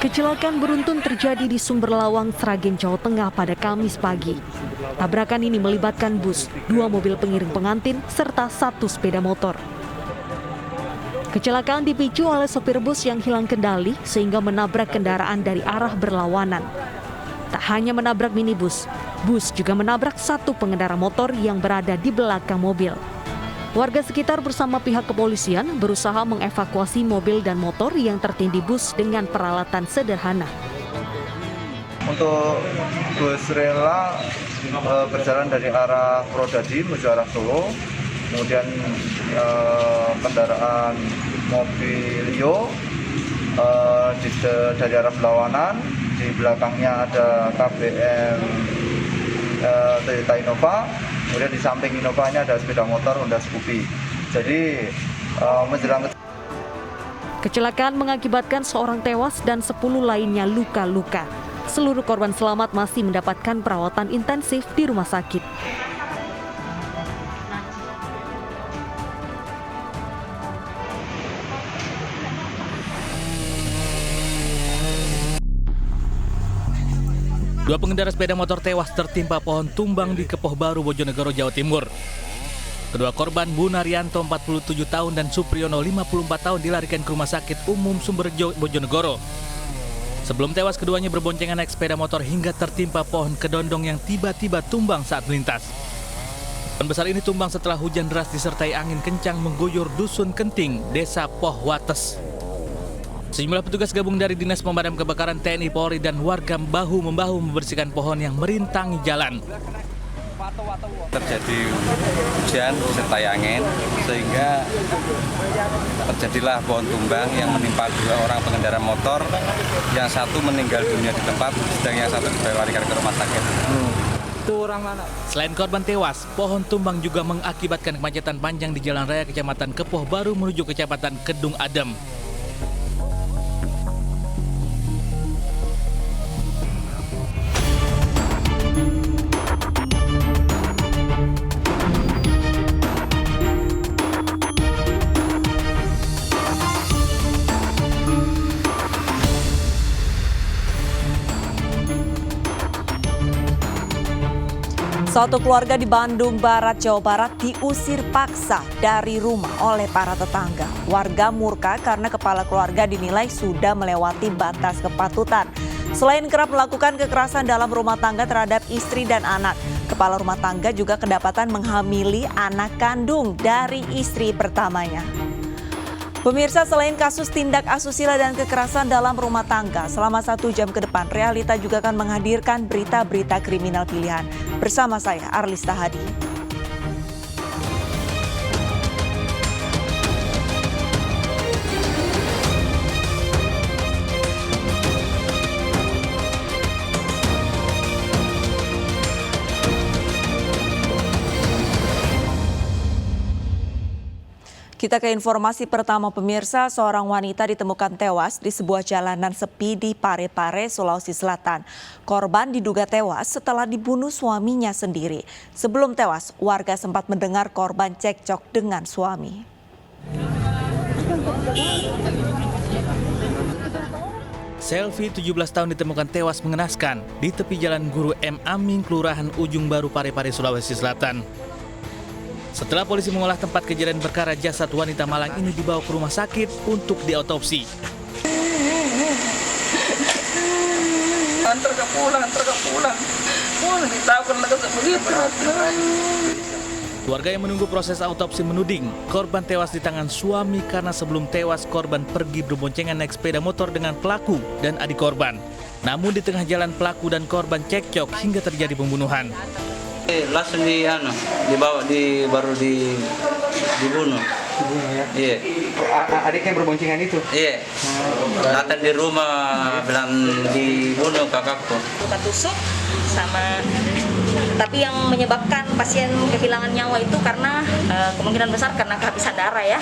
Kecelakaan beruntun terjadi di Sumberlawang, Sragen, Jawa Tengah pada Kamis pagi. Tabrakan ini melibatkan bus, 2 mobil pengiring pengantin, serta 1 sepeda motor. Kecelakaan dipicu oleh sopir bus yang hilang kendali sehingga menabrak kendaraan dari arah berlawanan. Tak hanya menabrak minibus, bus juga menabrak 1 pengendara motor yang berada di belakang mobil. Warga sekitar bersama pihak kepolisian berusaha mengevakuasi mobil dan motor yang tertindih bus dengan peralatan sederhana. Untuk bus rela berjalan dari arah Purwodadi menuju arah Solo, kemudian kendaraan mobilio dari arah berlawanan, di belakangnya ada KBM Toyota Innova. Kemudian di samping Innova-nya ada sepeda motor Honda Scoopy. Jadi menjelang kecelakaan mengakibatkan seorang tewas dan 10 lainnya luka-luka. Seluruh korban selamat masih mendapatkan perawatan intensif di rumah sakit. Dua pengendara sepeda motor tewas tertimpa pohon tumbang di Kepoh Baru, Bojonegoro, Jawa Timur. Kedua korban, Bu Naryanto 47 tahun dan Supriyono 54 tahun dilarikan ke Rumah Sakit Umum Sumberjo, Bojonegoro. Sebelum tewas, keduanya berboncengan naik sepeda motor hingga tertimpa pohon kedondong yang tiba-tiba tumbang saat melintas. Pohon besar ini tumbang setelah hujan deras disertai angin kencang mengguyur Dusun Kenting, Desa Poh Wates. Sejumlah petugas gabung dari Dinas Pemadam Kebakaran, TNI, Polri, dan warga bahu-membahu membersihkan pohon yang merintangi jalan. Terjadi hujan disertai angin sehingga terjadilah pohon tumbang yang menimpa 2 orang pengendara motor, yang 1 meninggal dunia di tempat, sedang yang 1 dilarikan ke rumah sakit. Selain korban tewas, pohon tumbang juga mengakibatkan kemacetan panjang di Jalan Raya Kecamatan Kepoh Baru menuju Kecamatan Kedung Adem. Suatu keluarga di Bandung Barat, Jawa Barat diusir paksa dari rumah oleh para tetangga. Warga murka karena kepala keluarga dinilai sudah melewati batas kepatutan. Selain kerap melakukan kekerasan dalam rumah tangga terhadap istri dan anak, kepala rumah tangga juga kedapatan menghamili anak kandung dari istri pertamanya. Pemirsa, selain kasus tindak asusila dan kekerasan dalam rumah tangga, selama 1 jam ke depan, Realita juga akan menghadirkan berita-berita kriminal pilihan. Bersama saya, Arlista Hadi. Kita ke informasi pertama, pemirsa. Seorang wanita ditemukan tewas di sebuah jalanan sepi di Parepare, Sulawesi Selatan. Korban diduga tewas setelah dibunuh suaminya sendiri. Sebelum tewas, warga sempat mendengar korban cekcok dengan suami. Selvi, 17 tahun, ditemukan tewas mengenaskan di tepi jalan Guru M. Aming, Kelurahan Ujung Baru, Parepare, Sulawesi Selatan. Setelah polisi mengolah tempat kejadian perkara, jasad wanita malang ini dibawa ke rumah sakit untuk diotopsi. Antar ke pulang. Ditakut lagi begitu. Keluarga yang menunggu proses autopsi menuding korban tewas di tangan suami karena sebelum tewas korban pergi berboncengan naik sepeda motor dengan pelaku dan adik korban. Namun di tengah jalan pelaku dan korban cekcok hingga terjadi pembunuhan. Langsung dibawa baru dibunuh. Ya? Iya. Adiknya berboncengan itu? Iya. Datang di rumah bilang dibunuh kakakku. Luka tusuk sama, tapi yang menyebabkan pasien kehilangan nyawa itu karena kemungkinan besar karena kehabisan darah ya.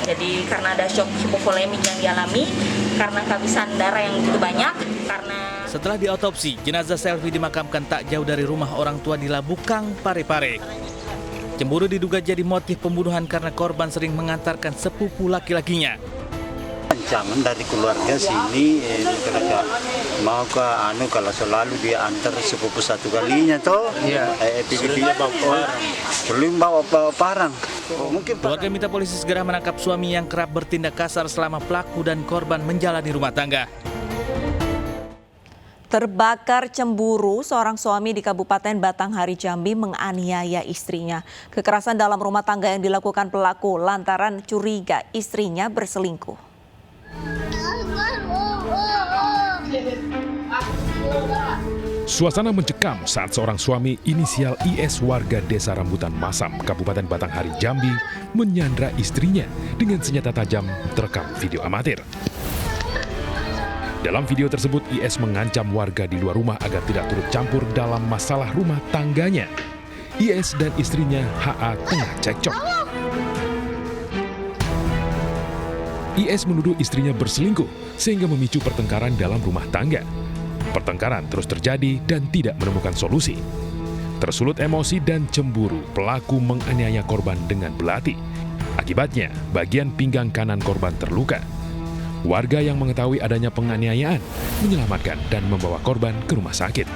Jadi karena ada shock hipovolemik yang dialami, karena kehabisan darah yang begitu banyak, karena setelah diotopsi, jenazah Selvi dimakamkan tak jauh dari rumah orang tua di Labukang, Parepare. Cemburu diduga jadi motif pembunuhan karena korban sering mengantarkan sepupu laki-lakinya. ancaman dari keluarga sini, mereka mau ke kalau selalu dia antar sepupu satu kalinya toh, dia bawa parang. Mungkin keluarga minta polisi segera menangkap suami yang kerap bertindak kasar selama pelaku dan korban menjalani rumah tangga. Terbakar cemburu, seorang suami di Kabupaten Batanghari, Jambi menganiaya istrinya. Kekerasan dalam rumah tangga yang dilakukan pelaku lantaran curiga istrinya berselingkuh. Suasana mencekam saat seorang suami inisial IS warga Desa Rambutan Masam, Kabupaten Batanghari, Jambi, menyandra istrinya dengan senjata tajam terekam video amatir. Dalam video tersebut, IS mengancam warga di luar rumah agar tidak turut campur dalam masalah rumah tangganya. IS dan istrinya HA tengah cekcok. IS menuduh istrinya berselingkuh sehingga memicu pertengkaran dalam rumah tangga. Pertengkaran terus terjadi dan tidak menemukan solusi. Tersulut emosi dan cemburu, pelaku menganiaya korban dengan belati. Akibatnya, bagian pinggang kanan korban terluka. Warga yang mengetahui adanya penganiayaan menyelamatkan dan membawa korban ke rumah sakit.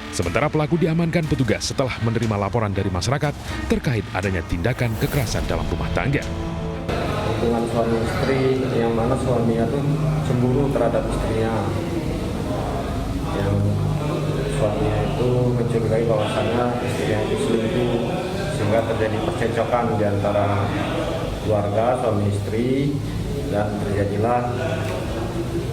Sementara pelaku diamankan petugas setelah menerima laporan dari masyarakat terkait adanya tindakan kekerasan dalam rumah tangga. Hubungan suami istri yang mana suaminya tuh cemburu terhadap istrinya. Yang suaminya itu mencurigai bahwasannya istrinya itu selingkuh, sehingga terjadi percekcokan di antara keluarga suami istri. Dan terjadilah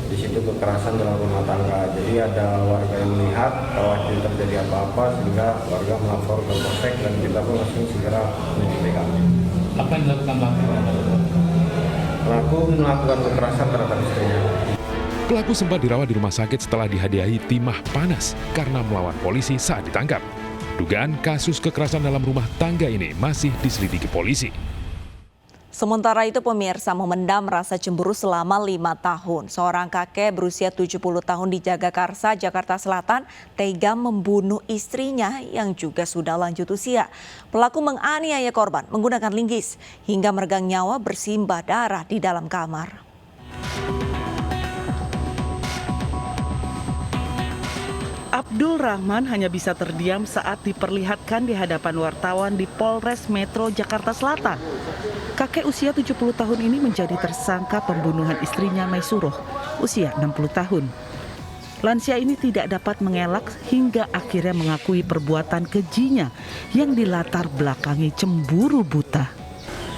di situ kekerasan dalam rumah tangga. Jadi ada warga yang melihat khawatir terjadi apa-apa sehingga warga melapor ke polsek dan kita pun langsung segera menuju TKP. Apa yang dilakukan pelaku? Melakukan kekerasan terhadap istrinya. Pelaku sempat dirawat di rumah sakit setelah dihadiahi timah panas karena melawan polisi saat ditangkap. Dugaan kasus kekerasan dalam rumah tangga ini masih diselidiki polisi. Sementara itu pemirsa, memendam rasa cemburu selama 5 tahun. Seorang kakek berusia 70 tahun di Jagakarsa, Jakarta Selatan, tega membunuh istrinya yang juga sudah lanjut usia. Pelaku menganiaya korban menggunakan linggis hingga meregang nyawa bersimbah darah di dalam kamar. Abdul Rahman hanya bisa terdiam saat diperlihatkan di hadapan wartawan di Polres Metro Jakarta Selatan. Kakek usia 70 tahun ini menjadi tersangka pembunuhan istrinya Maisuroh, usia 60 tahun. Lansia ini tidak dapat mengelak hingga akhirnya mengakui perbuatan kejinya yang dilatar belakangi cemburu buta.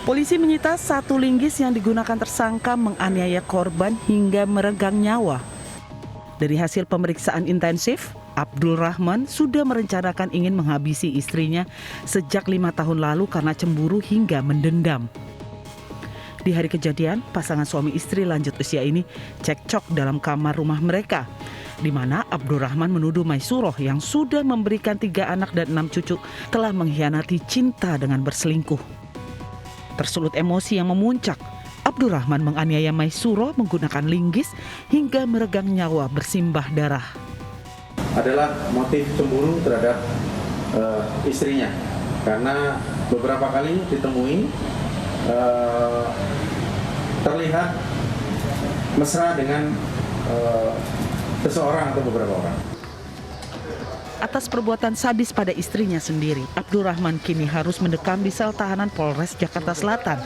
Polisi menyita 1 linggis yang digunakan tersangka menganiaya korban hingga meregang nyawa. Dari hasil pemeriksaan intensif, Abdul Rahman sudah merencanakan ingin menghabisi istrinya sejak 5 tahun lalu karena cemburu hingga mendendam. Di hari kejadian, pasangan suami istri lanjut usia ini cekcok dalam kamar rumah mereka, di mana Abdul Rahman menuduh Maisuroh yang sudah memberikan 3 anak dan 6 cucu telah mengkhianati cinta dengan berselingkuh. Tersulut emosi yang memuncak, Abdul Rahman menganiaya Maisuroh menggunakan linggis hingga meregang nyawa bersimbah darah. Adalah motif cemburu terhadap istrinya, karena beberapa kali ditemui terlihat mesra dengan seseorang atau beberapa orang. Atas perbuatan sadis pada istrinya sendiri, Abdul Rahman kini harus mendekam di sel tahanan Polres Jakarta Selatan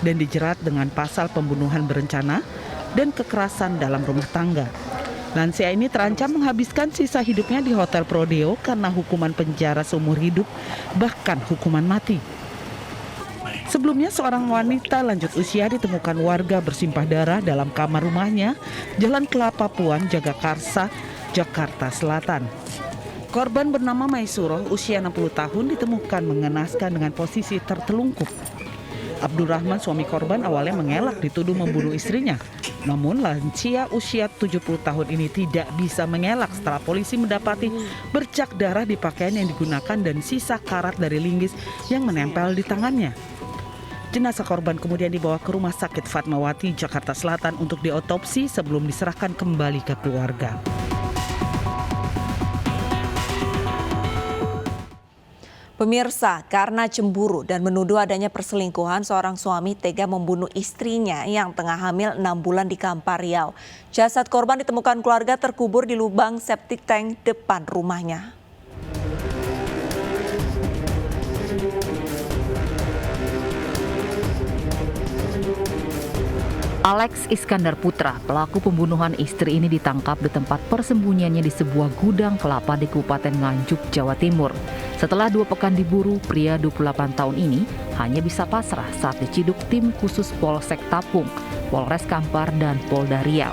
dan dijerat dengan pasal pembunuhan berencana dan kekerasan dalam rumah tangga. Lansia ini terancam menghabiskan sisa hidupnya di Hotel Prodeo karena hukuman penjara seumur hidup, bahkan hukuman mati. Sebelumnya seorang wanita lanjut usia ditemukan warga bersimpah darah dalam kamar rumahnya, Jalan Kelapa Puan, Jagakarsa, Jakarta Selatan. Korban bernama Maisuroh, usia 60 tahun, ditemukan mengenaskan dengan posisi tertelungkup. Abdul Rahman, suami korban, awalnya mengelak dituduh membunuh istrinya. Namun lansia usia 70 tahun ini tidak bisa mengelak setelah polisi mendapati bercak darah di pakaian yang digunakan dan sisa karat dari linggis yang menempel di tangannya. Jenazah korban kemudian dibawa ke Rumah Sakit Fatmawati, Jakarta Selatan untuk diotopsi sebelum diserahkan kembali ke keluarga. Pemirsa, karena cemburu dan menuduh adanya perselingkuhan, seorang suami tega membunuh istrinya yang tengah hamil 6 bulan di Kampar Riau. Jasad korban ditemukan keluarga terkubur di lubang septic tank depan rumahnya. Alex Iskandar Putra, pelaku pembunuhan istri ini ditangkap di tempat persembunyiannya di sebuah gudang kelapa di Kabupaten Nganjuk, Jawa Timur. Setelah 2 pekan diburu, pria 28 tahun ini hanya bisa pasrah saat diciduk tim khusus Polsek Tapung, Polres Kampar, dan Polda Riau.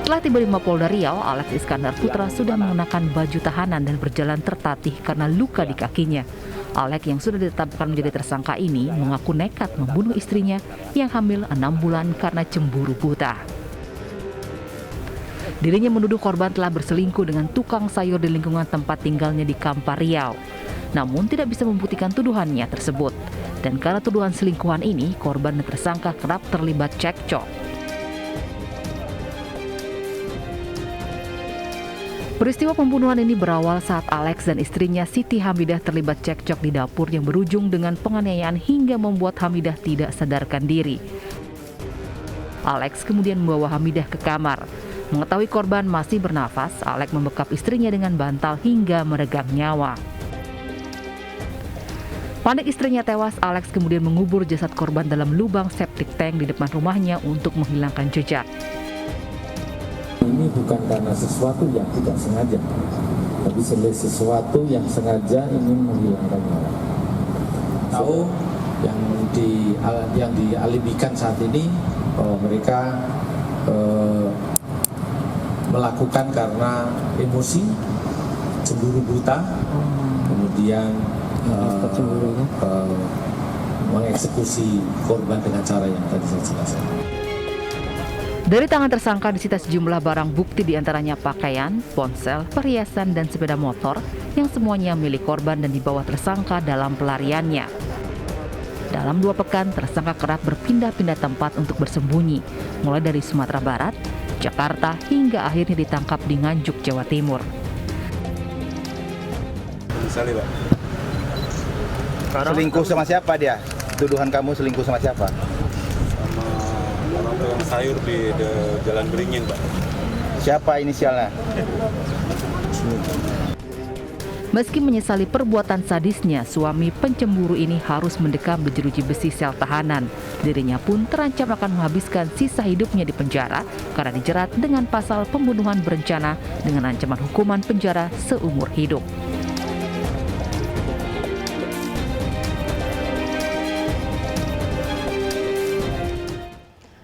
Setelah tiba di Mapolda Riau, Alex Iskandar Putra sudah mengenakan baju tahanan dan berjalan tertatih karena luka di kakinya. Alex yang sudah ditetapkan menjadi tersangka ini mengaku nekat membunuh istrinya yang hamil 6 bulan karena cemburu buta. Dirinya menuduh korban telah berselingkuh dengan tukang sayur di lingkungan tempat tinggalnya di Kampar Riau. Namun tidak bisa membuktikan tuduhannya tersebut. Dan karena tuduhan selingkuhan ini, korban dan tersangka kerap terlibat cekcok. Peristiwa pembunuhan ini berawal saat Alex dan istrinya Siti Hamidah terlibat cekcok di dapur yang berujung dengan penganiayaan hingga membuat Hamidah tidak sadarkan diri. Alex kemudian membawa Hamidah ke kamar. Mengetahui korban masih bernafas, Alex membekap istrinya dengan bantal hingga meregang nyawa. Panik istrinya tewas, Alex kemudian mengubur jasad korban dalam lubang septic tank di depan rumahnya untuk menghilangkan jejak. Ini bukan karena sesuatu yang tidak sengaja, tapi sesuatu yang sengaja ingin menghilangkan nyawa. Tahu yang dialibikan saat ini bahwa mereka melakukan karena emosi, cemburu buta, kemudian mengeksekusi korban dengan cara yang tadi saya jelaskan. Dari tangan tersangka disita sejumlah barang bukti diantaranya pakaian, ponsel, perhiasan, dan sepeda motor yang semuanya milik korban dan dibawa tersangka dalam pelariannya. Dalam 2 pekan, tersangka kerap berpindah-pindah tempat untuk bersembunyi, mulai dari Sumatera Barat, Jakarta, hingga akhirnya ditangkap di Nganjuk, Jawa Timur. Misalnya, Pak. Selingkuh sama siapa dia? Tuduhan kamu selingkuh sama siapa? Orang sayur di Jalan Beringin, Pak. Siapa inisialnya? Meski menyesali perbuatan sadisnya, suami pencemburu ini harus mendekam di jeruji besi sel tahanan. Dirinya pun terancam akan menghabiskan sisa hidupnya di penjara karena dijerat dengan pasal pembunuhan berencana dengan ancaman hukuman penjara seumur hidup.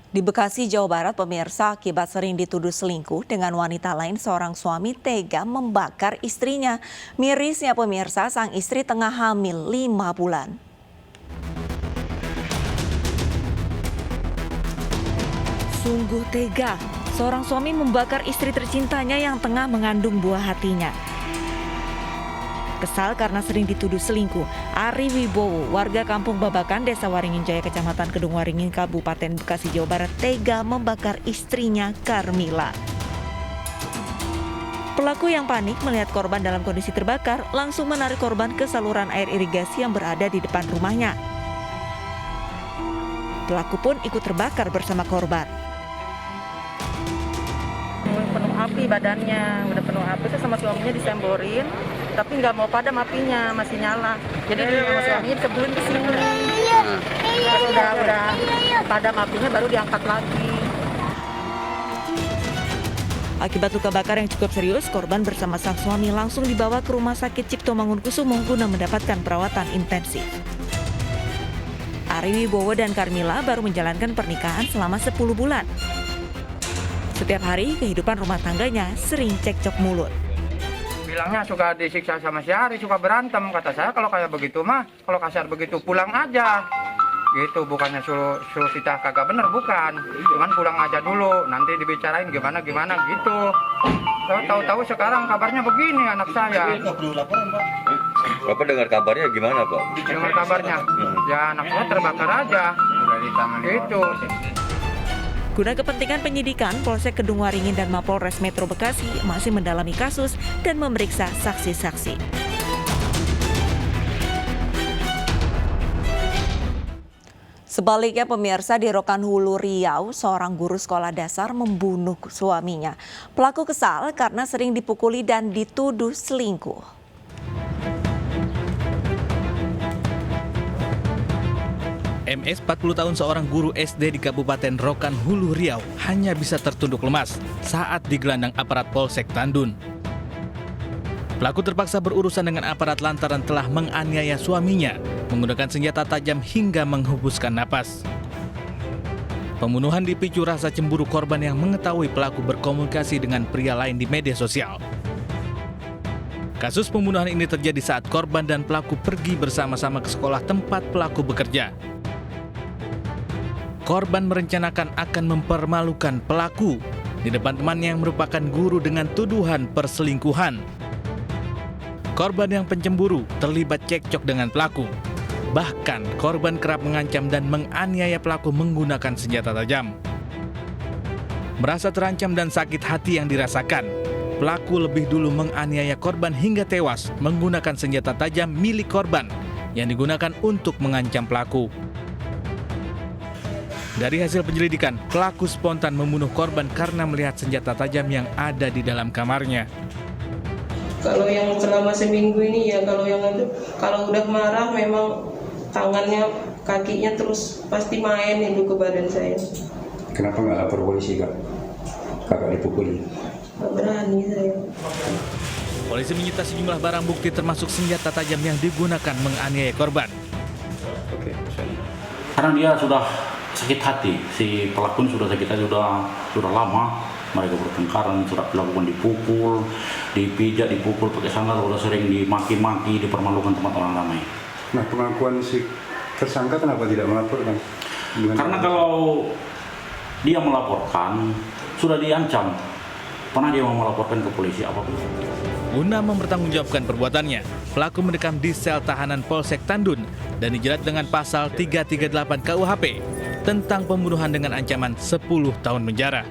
Di Bekasi, Jawa Barat, pemirsa, akibat sering dituduh selingkuh dengan wanita lain, seorang suami tega membakar istrinya. Mirisnya pemirsa, sang istri tengah hamil 5 bulan. Sungguh tega, seorang suami membakar istri tercintanya yang tengah mengandung buah hatinya. Kesal karena sering dituduh selingkuh, Ari Wibowo, warga Kampung Babakan, Desa Waringin Jaya, Kecamatan Kedung Waringin, Kabupaten Bekasi, Jawa Barat, tega membakar istrinya Karmila. Pelaku yang panik melihat korban dalam kondisi terbakar langsung menarik korban ke saluran air irigasi yang berada di depan rumahnya. Pelaku pun ikut terbakar bersama korban. Penuh api badannya, udah penuh api, itu sama suaminya disemborin, tapi nggak mau padam apinya, masih nyala. Jadi sama suaminya disebulin ke sini. Terus udah padam apinya baru diangkat lagi. Akibat luka bakar yang cukup serius, korban bersama sang suami langsung dibawa ke Rumah Sakit Cipto Mangunkusumo guna mendapatkan perawatan intensif. Ari Wibowo dan Karmila baru menjalankan pernikahan selama 10 bulan. Setiap hari kehidupan rumah tangganya sering cekcok mulut. Bilangnya suka disiksa sama si Ari, suka berantem. Kata saya kalau kayak begitu mah, kalau kasar begitu pulang aja. Gitu, bukannya suruh kita kagak bener, bukan. Cuman pulang aja dulu, nanti dibicarain gimana gitu. Tahu-tahu sekarang kabarnya begini anak saya. Bapak dengar kabarnya gimana, Pak? Dengar kabarnya, ya anak saya terbakar aja. Udah ditangani gitu. Guna kepentingan penyidikan, Polsek Kedung Waringin dan Mapolres Metro Bekasi masih mendalami kasus dan memeriksa saksi-saksi. Sebaliknya pemirsa, di Rokan Hulu, Riau, seorang guru sekolah dasar membunuh suaminya. Pelaku kesal karena sering dipukuli dan dituduh selingkuh. MS 40 tahun seorang guru SD di Kabupaten Rokan Hulu Riau hanya bisa tertunduk lemas saat digelandang aparat Polsek Tandun. Pelaku terpaksa berurusan dengan aparat lantaran telah menganiaya suaminya menggunakan senjata tajam hingga menghembuskan napas. Pembunuhan dipicu rasa cemburu korban yang mengetahui pelaku berkomunikasi dengan pria lain di media sosial. Kasus pembunuhan ini terjadi saat korban dan pelaku pergi bersama-sama ke sekolah tempat pelaku bekerja. Korban merencanakan akan mempermalukan pelaku di depan temannya yang merupakan guru dengan tuduhan perselingkuhan. Korban yang pencemburu terlibat cekcok dengan pelaku. Bahkan korban kerap mengancam dan menganiaya pelaku menggunakan senjata tajam. Merasa terancam dan sakit hati yang dirasakan, pelaku lebih dulu menganiaya korban hingga tewas menggunakan senjata tajam milik korban yang digunakan untuk mengancam pelaku. Dari hasil penyelidikan, pelaku spontan membunuh korban karena melihat senjata tajam yang ada di dalam kamarnya. Kalau yang selama seminggu ini ya, kalau udah marah memang tangannya, kakinya terus pasti main itu ke badan saya. Kenapa nggak lapor polisi, Kak? Kakak dipukuli? Nggak berani saya. Polisi menyita sejumlah barang bukti termasuk senjata tajam yang digunakan menganiaya korban. Karena dia sudah sakit hati, si pelaku sudah sakit hati, sudah lama mereka bertengkaran, sudah dilakukan dipukul, dipijak, dipukul pakai sandal, sudah sering dimaki-maki, dipermalukan tempat orang ramai. Nah, pengakuan si tersangka kenapa tidak melaporkan? Karena kalau dia melaporkan, sudah diancam. Pernah dia mau melaporkan ke polisi apapun. Guna mempertanggungjawabkan perbuatannya, pelaku mendekam di sel tahanan Polsek Tandun dan dijerat dengan pasal 338 KUHP tentang pembunuhan dengan ancaman 10 tahun penjara.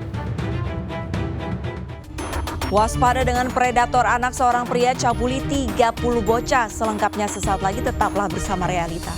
Waspada dengan predator anak, seorang pria cabuli 30 bocah. Selengkapnya sesaat lagi, tetaplah bersama Realita.